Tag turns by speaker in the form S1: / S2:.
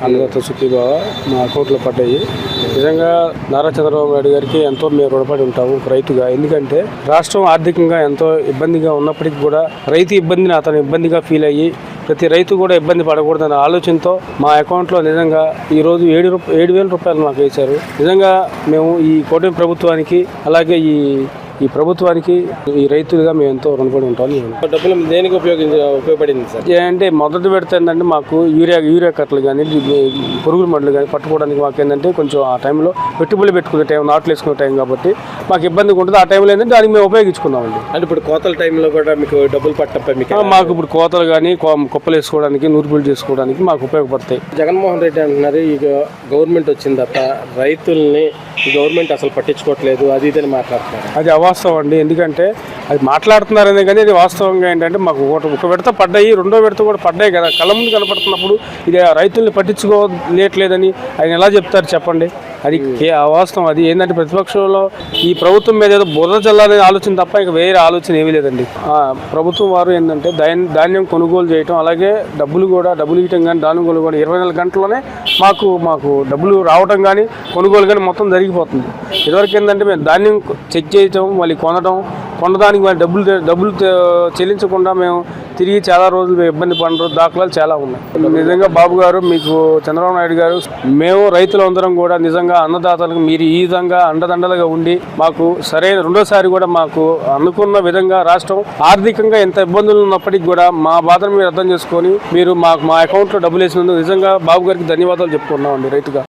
S1: అన్నదాత సుఖీభావ మా అకౌంట్లో పడ్డాయి. నిజంగా నారా చంద్రబాబు నాయుడు గారికి ఎంతో మేము రుణపడి ఉంటాము రైతుగా. ఎందుకంటే రాష్ట్రం ఆర్థికంగా ఎంతో ఇబ్బందిగా ఉన్నప్పటికీ కూడా రైతు ఇబ్బందిని అతను ఇబ్బందిగా ఫీల్ అయ్యి ప్రతి రైతు కూడా ఇబ్బంది పడకూడదనే ఆలోచనతో మా అకౌంట్లో నిజంగా ఈరోజు 7,000 రూపాయలు మాకు వేశారు. నిజంగా మేము ఈ కూటమి ప్రభుత్వానికి అలాగే ఈ ప్రభుత్వానికి ఈ రైతులుగా మేము ఎంతో రుణపడి ఉంటాం.
S2: డబ్బులు దేనికి ఉపయోగపడింది సార్?
S1: అంటే మొదటి పెడితే ఏంటంటే మాకు యూరియా కట్టలు కానీ పురుగుల మండలు కానీ పట్టుకోవడానికి మాకు ఏంటంటే కొంచెం ఆ టైంలో పెట్టుబడులు పెట్టుకునే టైం, నాట్లు వేసుకునే టైం కాబట్టి మాకు ఇబ్బందిగా ఉంటుంది. ఆ టైంలో ఏంటంటే దానికి మేము ఉపయోగించుకున్నామండి.
S2: అంటే ఇప్పుడు కోతల టైంలో కూడా మీకు డబ్బులు పట్టపై
S1: మాకు ఇప్పుడు కోతలు కానీ కుప్పలు వేసుకోవడానికి, నూర్పులు చేసుకోవడానికి మాకు ఉపయోగపడతాయి.
S2: జగన్మోహన్ రెడ్డి అంటున్నారు ఇక గవర్నమెంట్ వచ్చిన తర్వాత రైతుల్ని గవర్నమెంట్ అసలు పట్టించుకోవట్లేదు, అది ఇదని మాట్లాడుతున్నారు.
S1: అది అవాస్తవం అండి. ఎందుకంటే అది మాట్లాడుతున్నారనే కానీ అది వాస్తవంగా ఏంటంటే మాకు ఒక విడత పడ్డాయి, రెండో విడత కూడా పడ్డాయి కదా. కళ్ళ ముందు కనపడుతున్నప్పుడు ఇది రైతుల్ని పట్టించుకోలేట్లేదని ఆయన ఎలా చెప్తారు చెప్పండి? అది అవాస్తవం. అది ఏంటంటే ప్రతిపక్షంలో ఈ ప్రభుత్వం మీద ఏదో బురద జల్లాలనే ఆలోచన తప్ప ఇంకా వేరే ఆలోచన ఏమీ లేదండి. ప్రభుత్వం వారు ఏంటంటే ధాన్యం కొనుగోలు చేయటం, అలాగే డబ్బులు ఇవ్వటం కానీ దాని కూడా 24 గంటల్లోనే మాకు డబ్బులు రావటం కానీ కొనుగోలు కానీ మొత్తం జరిగిపోతుంది. ఇదివరకు ఏంటంటే మేము ధాన్యం చెక్ చేయటం, మళ్ళీ కొనడానికి మళ్ళీ డబ్బులు చెల్లించకుండా మేము తిరిగి చాలా రోజులు ఇబ్బంది పడిన దాఖలాలు చాలా ఉన్నాయి. నిజంగా బాబు గారు, మీకు చంద్రబాబు నాయుడు గారు, మేము రైతులందరం కూడా నిజంగా అన్నదాతలకు మీరు ఈ విధంగా అండదండలుగా ఉండి మాకు సరైన రెండోసారి కూడా మాకు అనుకున్న విధంగా రాష్ట్రం ఆర్థికంగా ఎంత ఇబ్బందులు ఉన్నప్పటికీ కూడా మా బాధను మీరు అర్థం చేసుకొని మీరు మా అకౌంట్లో డబ్బులు వేసినందుకు నిజంగా బాబు గారికి ధన్యవాదాలు చెప్పుకున్నామండి రైతుగా.